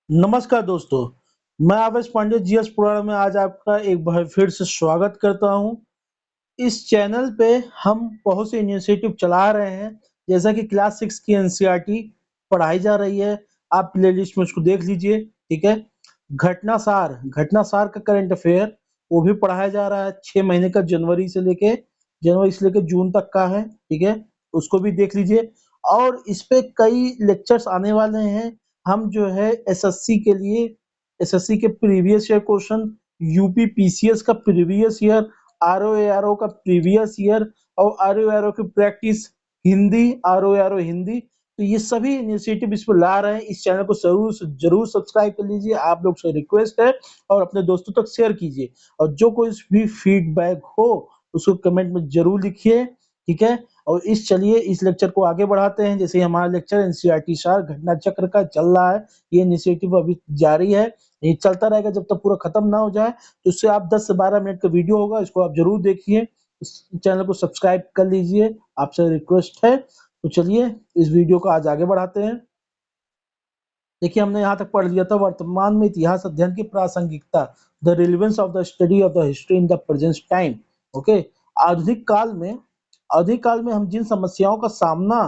नमस्कार दोस्तों, मैं आवेश पांडे जीएस पुराण में आज आपका एक बार फिर से स्वागत करता हूं। इस चैनल पे हम बहुत से इनिशिएटिव चला रहे हैं, जैसा कि क्लास 6 की एनसीईआरटी पढ़ाई जा रही है। आप प्लेलिस्ट में उसको देख लीजिए, ठीक है। घटनासार का करंट अफेयर वो भी पढ़ाया जा रहा है। 6 महीने का जनवरी से लेके जून तक का है, ठीक है। उसको भी देख लीजिए और इस पे कई लेक्चर्स आने वाले हैं। हम जो है एसएससी के previous year question, UP PCS का प्रीवियस ईयर, आरओ का प्रीवियस ईयर और आरओ की प्रैक्टिस हिंदी, आरओ हिंदी, तो ये सभी इनिशिएटिव इस पर ला रहे हैं। इस चैनल को जरूर सब्सक्राइब कर लीजिए, आप लोग से रिक्वेस्ट है, और अपने दोस्तों तक शेयर कीजिए। और जो कोई भी फीडबैक हो उसको कमेंट में जरूर लिखिए, ठीक है। और इस लेक्चर को आगे बढ़ाते हैं। जैसे हमारा लेक्चर एनसीईआरटी सार घटना चक्र का चल रहा है, ये इनिशिएटिव अभी जारी है, ये चलता रहेगा जब तक पूरा खत्म ना हो जाए। तो इससे आप 10 से 12 मिनट का वीडियो होगा, इसको आप जरूर देखिए। इस चैनल को सब्सक्राइब कर लीजिए, आपसे रिक्वेस्ट है। तो चलिए इस वीडियो को आज आगे बढ़ाते हैं। देखिए, हमने यहाँ तक पढ़ लिया था वर्तमान में इतिहास अध्ययन की प्रासंगिकता, the relevance of the study of the history in the present time. Okay. आधुनिक काल में आधुनिक काल में हम जिन समस्याओं का सामना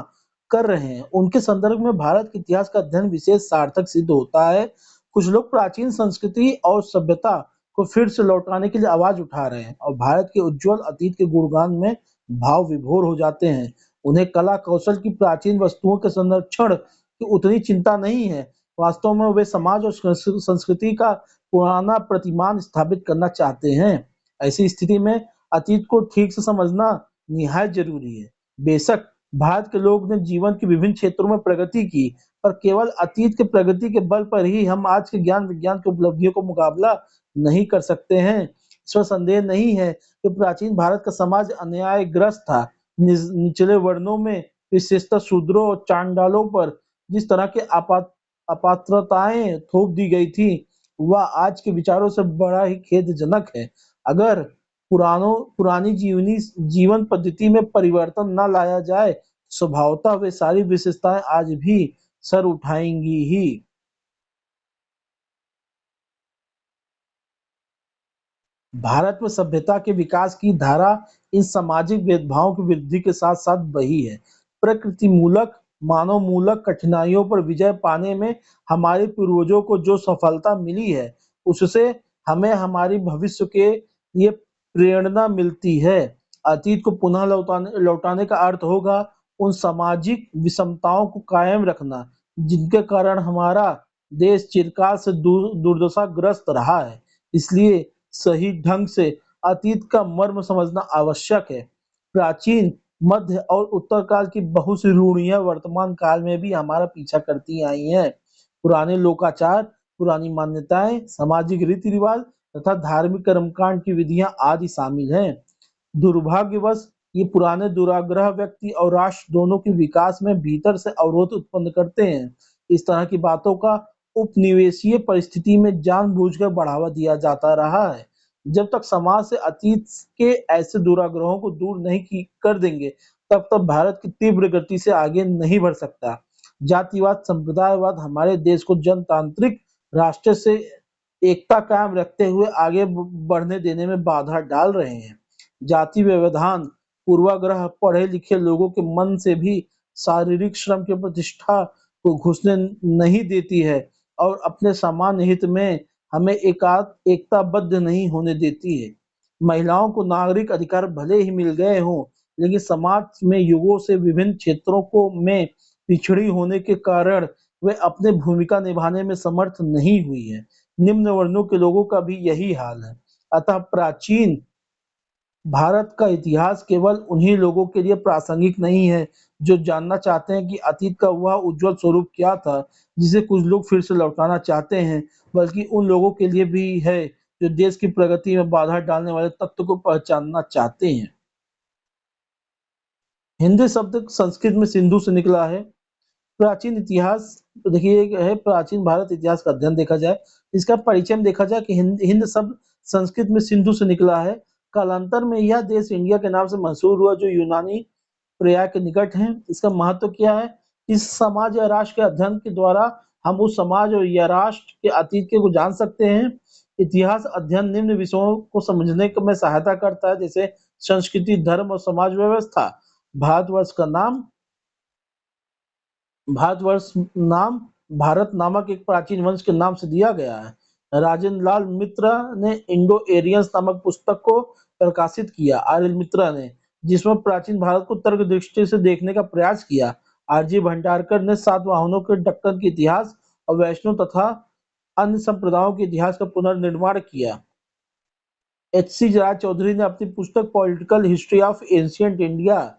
कर रहे हैं उनके संदर्भ में भारत के इतिहास का अध्ययन विशेष सार्थक सिद्ध होता है। कुछ लोग प्राचीन संस्कृति और सभ्यता को फिर से लौटाने के लिए आवाज उठा रहे हैं और भारत के उज्जवल अतीत के गुणगान में भाव विभोर हो जाते हैं। उन्हें कला कौशल की प्राचीन वस्तुओं के संरक्षण की उतनी चिंता नहीं है। वास्तव में वे समाज और संस्कृति का पुराना प्रतिमान स्थापित करना चाहते हैं। ऐसी स्थिति में अतीत को ठीक से समझना निहायत जरूरी है। बेशक भारत के लोग ने जीवन के विभिन्न क्षेत्रों में प्रगति की, पर केवल अतीत के प्रगति के बल पर ही हम आज के ज्ञान विज्ञान की उपलब्धियों को मुकाबला नहीं कर सकते हैं। इसमें संदेह नहीं है कि प्राचीन भारत का समाज अन्यायग्रस्त था। निचले वर्णों में, विशेषतः शूद्रों और चांडालों पर जिस तरह के अपात्रताएं थोप दी गई थी, वह आज के विचारों से बड़ा ही खेदजनक है। अगर पुरानी जीवन पद्धति में परिवर्तन न लाया जाए, स्वभावतः वे सारी विशेषताएं आज भी सर उठाएंगी ही। भारत में सभ्यता के विकास की धारा इन सामाजिक भेदभावों की वृद्धि के साथ साथ बही है। प्रकृति मूलक, मानव मूलक कठिनाइयों पर विजय पाने में हमारे पूर्वजों को जो सफलता मिली है, उससे हमें हमारी भविष्य के लिए प्रेरणा मिलती है। अतीत को पुनः लौटाने लौटाने का अर्थ होगा उन सामाजिक विषमताओं को कायम रखना जिनके कारण हमारा देश चिरकाल से दुर्दशाग्रस्त रहा है। इसलिए सही ढंग से अतीत का मर्म समझना आवश्यक है। प्राचीन, मध्य और उत्तर काल की बहुत सी रूढ़ियां वर्तमान काल में भी हमारा पीछा करती आई हैं। पुराने लोकाचार, पुरानी मान्यताएं, सामाजिक रीति रिवाज तथा धार्मिक कर्मकांड की विधियां आदि शामिल हैं। दुर्भाग्यवश ये पुराने दुराग्रह व्यक्ति और राष्ट्र दोनों के विकास में भीतर से अवरोध उत्पन्न करते हैं। इस तरह की बातों का उपनिवेशीय परिस्थिति में जानबूझकर बढ़ावा दिया जाता रहा है। जब तक समाज से अतीत के ऐसे दुराग्रहों को दूर नहीं कर देंगे, तब तक भारत की तीव्र गति से आगे नहीं बढ़ सकता। जातिवाद, संप्रदायवाद हमारे देश को जनतांत्रिक राष्ट्र से एकता कायम रखते हुए आगे बढ़ने देने में बाधा डाल रहे हैं। जाति व्यवधान, पूर्वाग्रह पढ़े लिखे लोगों के मन से भी शारीरिक श्रम की प्रतिष्ठा को घुसने नहीं देती है और अपने सामान्य हित में हमें एकताबद्ध नहीं होने देती है। महिलाओं को नागरिक अधिकार भले ही मिल गए हों, लेकिन समाज में युगों से विभिन्न क्षेत्रों को में पिछड़ी होने के कारण वे अपने भूमिका निभाने में समर्थ नहीं हुई है। निम्न वर्णों के लोगों का भी यही हाल है। अतः प्राचीन भारत का इतिहास केवल उन्हीं लोगों के लिए प्रासंगिक नहीं है जो जानना चाहते हैं कि अतीत का वह उज्जवल स्वरूप क्या था जिसे कुछ लोग फिर से लौटाना चाहते हैं, बल्कि उन लोगों के लिए भी है जो देश की प्रगति में बाधा डालने वाले तत्व को पहचानना चाहते हैं। हिंदी शब्द संस्कृत में सिंधु से निकला है। प्राचीन इतिहास, देखिए एक है प्राचीन भारत इतिहास का अध्ययन देखा जाए, इसका परिचय में देखा जाए कि हिंद शब्द संस्कृत में सिंधु से निकला है। कालांतर में यह देश इंडिया के नाम से मशहूर हुआ जो यूनानी प्रयाग के निकट है। इसका महत्व क्या है? इस समाज या राष्ट्र के अध्ययन के द्वारा हम उस समाज और या राष्ट्र के अतीत के को जान सकते हैं। इतिहास अध्ययन निम्न विषयों को समझने में सहायता करता है, जैसे संस्कृति, धर्म और समाज व्यवस्था। भारतवर्ष का नाम भारतवर्ष नाम भारत नामक एक प्राचीन वंश के नाम से दिया गया है। राजेंद्र लाल मित्र ने इंडो एरियंस नामक पुस्तक को प्रकाशित किया, आर्य मित्रा ने, जिसमें प्राचीन भारत को तर्क दृष्टि से देखने का प्रयास किया। आरजी भंडारकर ने सातवाहनों के दक्कन के इतिहास और वैष्णव तथा अन्य संप्रदायों के इतिहास का पुनर्निर्माण किया। एच.सी. राय चौधरी ने अपनी पुस्तक political history of ancient India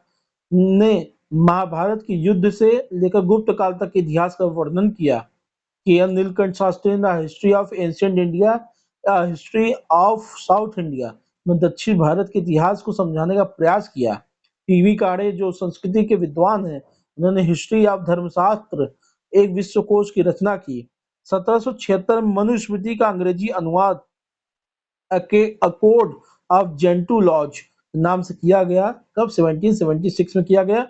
ने महाभारत के युद्ध से लेकर गुप्त काल तक के इतिहास का वर्णन किया। के.एन. नीलकंठ शास्त्री ने history of ancient India, history of south India में दक्षिण भारत के इतिहास को समझाने का प्रयास किया। पी.वी. काड़े जो संस्कृति के विद्वान हैं, उन्होंने हिस्ट्री ऑफ धर्मशास्त्र एक विश्वकोश की रचना की। 1776 में मनुस्मृति का अंग्रेजी अनुवाद a code of Gentoo laws नाम से किया गया। कब? 1776 में किया गया।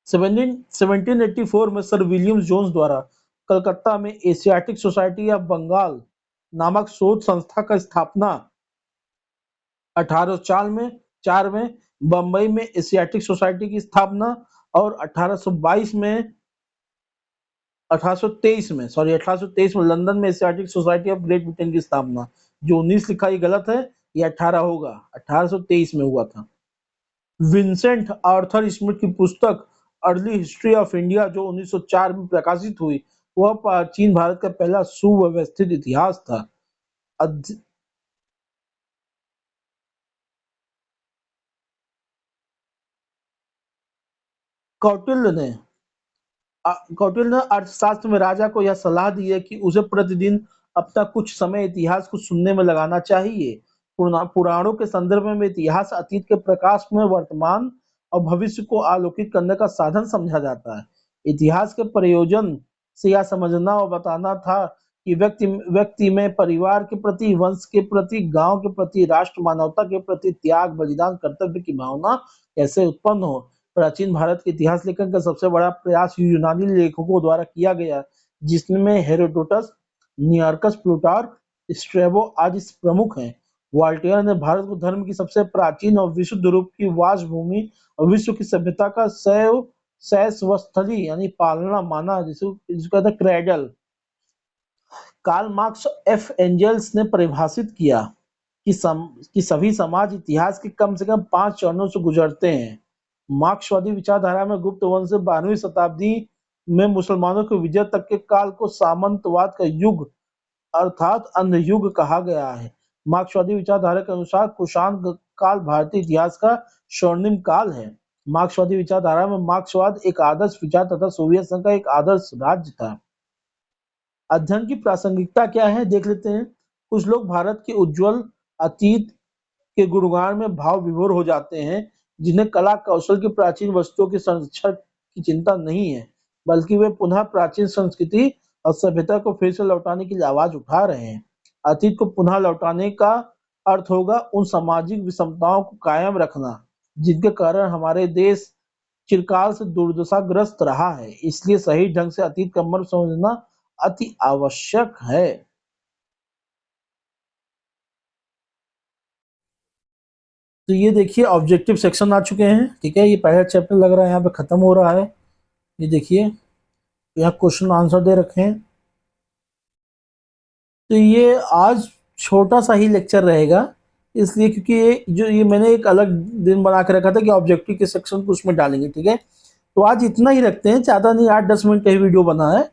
1784 में सर विलियम जोन्स द्वारा कलकत्ता में एशियाटिक सोसाइटी ऑफ बंगाल नामक शोध संस्था का स्थापना। 1804 में बंबई में एशियाटिक सोसाइटी की स्थापना और 1823 में लंदन में Asiatic society of great Britain की स्थापना। जो 19 लिखा ये गलत है, ये 18 होगा, 1823 में हुआ था। विंसेंट आर्थर स्मिथ की पुस्तक अर्ली हिस्ट्री ऑफ इंडिया जो 1904 में प्रकाशित हुई, वह प्राचीन भारत का पहला सुव्यवस्थित इतिहास था। कौटिल्य ने कौटिल्य ने अर्थशास्त्र में राजा को यह सलाह दी है कि उसे प्रतिदिन अपना कुछ समय इतिहास को सुनने में लगाना चाहिए। पुराणों के संदर्भ में इतिहास अतीत के प्रकाश में वर्तमान और भविष्य को आलोकित करने का साधन समझा जाता है। इतिहास के प्रयोजन से यह समझना और बताना था कि व्यक्ति में परिवार के प्रति, वंश के प्रति, गांव के प्रति, राष्ट्र मानवता के प्रति त्याग, बलिदान, कर्तव्य की भावना कैसे उत्पन्न हो। प्राचीन भारत के इतिहास लेखन का सबसे बड़ा प्रयास यूनानी लेखकों द्वारा किया गया, जिसमें हेरोडोटस, नियार्कस, प्लूटार्क, स्ट्रैबो आदि प्रमुख हैं। वॉल्टेयर ने भारत को धर्म की सबसे प्राचीन और विशुद्ध रूप की वासभूमि और विश्व की सभ्यता का शैशवस्थली यानी पालना माना, जिसको कहते हैं cradle. Karl Marx F Engels ने परिभाषित किया कि सभी समाज इतिहास के कम से कम 5 चरणों से गुजरते हैं। मार्क्सवादी विचारधारा में गुप्त वंश से 12वीं शताब्दी में मुसलमानों के विजय तक के काल को सामंतवाद का युग अर्थात अंध युग कहा गया है। मार्क्सवादी विचारधारा के अनुसार कुषाण काल भारतीय इतिहास का स्वर्णिम काल है। मार्क्सवादी विचारधारा में मार्क्सवाद एक आदर्श विचार तथा सोवियत संघ का एक आदर्श राज्य था। अध्ययन की प्रासंगिकता क्या है देख लेते हैं। कुछ लोग भारत के उज्जवल अतीत के गुणगान में भाव विभोर हो जाते हैं, जिन्हें कला कौशल की प्राचीन वस्तुओं के संरक्षण की चिंता नहीं है, बल्कि वे पुनः प्राचीन संस्कृति और सभ्यता को फिर से लौटाने के लिए आवाज उठा रहे हैं। अतीत को पुनः लौटाने का अर्थ होगा उन सामाजिक विषमताओं को कायम रखना जिनके कारण हमारे देश चिरकाल से दुर्दशाग्रस्त रहा है। इसलिए सही ढंग से अतीत का मर्म समझना अति आवश्यक है। तो ये देखिए ऑब्जेक्टिव सेक्शन आ चुके हैं, ठीक है। ये पहला चैप्टर लग रहा है यहाँ पे खत्म हो रहा है। ये देखिए यहाँ क्वेश्चन आंसर दे रखे हैं। तो ये आज छोटा सा ही लेक्चर रहेगा, इसलिए क्योंकि ये मैंने एक अलग दिन बना के रखा था कि ऑब्जेक्टिव के सेक्शन को उसमें डालेंगे, ठीक है। तो आज इतना ही रखते हैं, ज़्यादा नहीं, 8-10 मिनट का ही वीडियो बना है,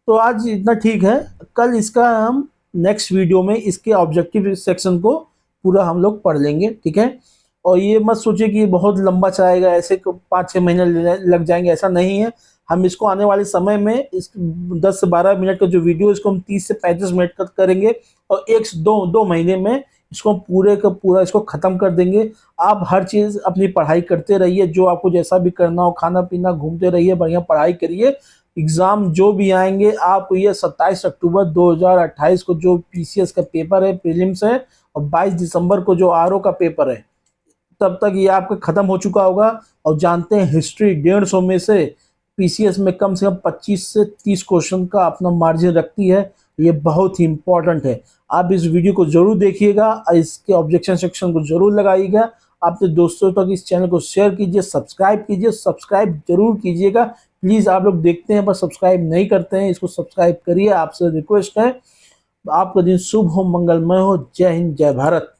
तो आज इतना ठीक है। कल इसका हम नेक्स्ट वीडियो में इसके ऑब्जेक्टिव सेक्शन को पूरा हम लोग पढ़ लेंगे, ठीक है। और ये मत सोचिए कि बहुत लंबा चलाएगा, ऐसे 5-6 महीने लग जाएंगे, ऐसा नहीं है। हम इसको आने वाले समय में इस 10 से 12 मिनट का जो वीडियो इसको हम 30 से 35 मिनट तक करेंगे और 1 से 2 महीने में इसको पूरे का पूरा इसको ख़त्म कर देंगे। आप हर चीज़ अपनी पढ़ाई करते रहिए, जो आपको जैसा भी करना हो, खाना पीना, घूमते रहिए, बढ़िया पढ़ाई करिए। एग्ज़ाम जो भी आएंगे आप ये 27 अक्टूबर 2028 को जो पीसीएस का पेपर है, प्रीलिम्स है, और 22 दिसंबर को जो आरओ का पेपर है, तब तक ये आपका ख़त्म हो चुका होगा। और जानते हैं हिस्ट्री 150 में से पीसीएस में कम से कम 25 से 30 क्वेश्चन का अपना मार्जिन रखती है। ये बहुत ही इंपॉर्टेंट है। आप इस वीडियो को जरूर देखिएगा और इसके ऑब्जेक्शन सेक्शन को जरूर लगाइएगा। अपने दोस्तों तक इस चैनल को शेयर कीजिए, सब्सक्राइब कीजिए, सब्सक्राइब जरूर कीजिएगा। प्लीज़, आप लोग देखते हैं पर सब्सक्राइब नहीं करते हैं, इसको सब्सक्राइब करिए, आपसे रिक्वेस्ट है। आपका दिन शुभ हो, मंगलमय हो। जय हिंद, जय भारत।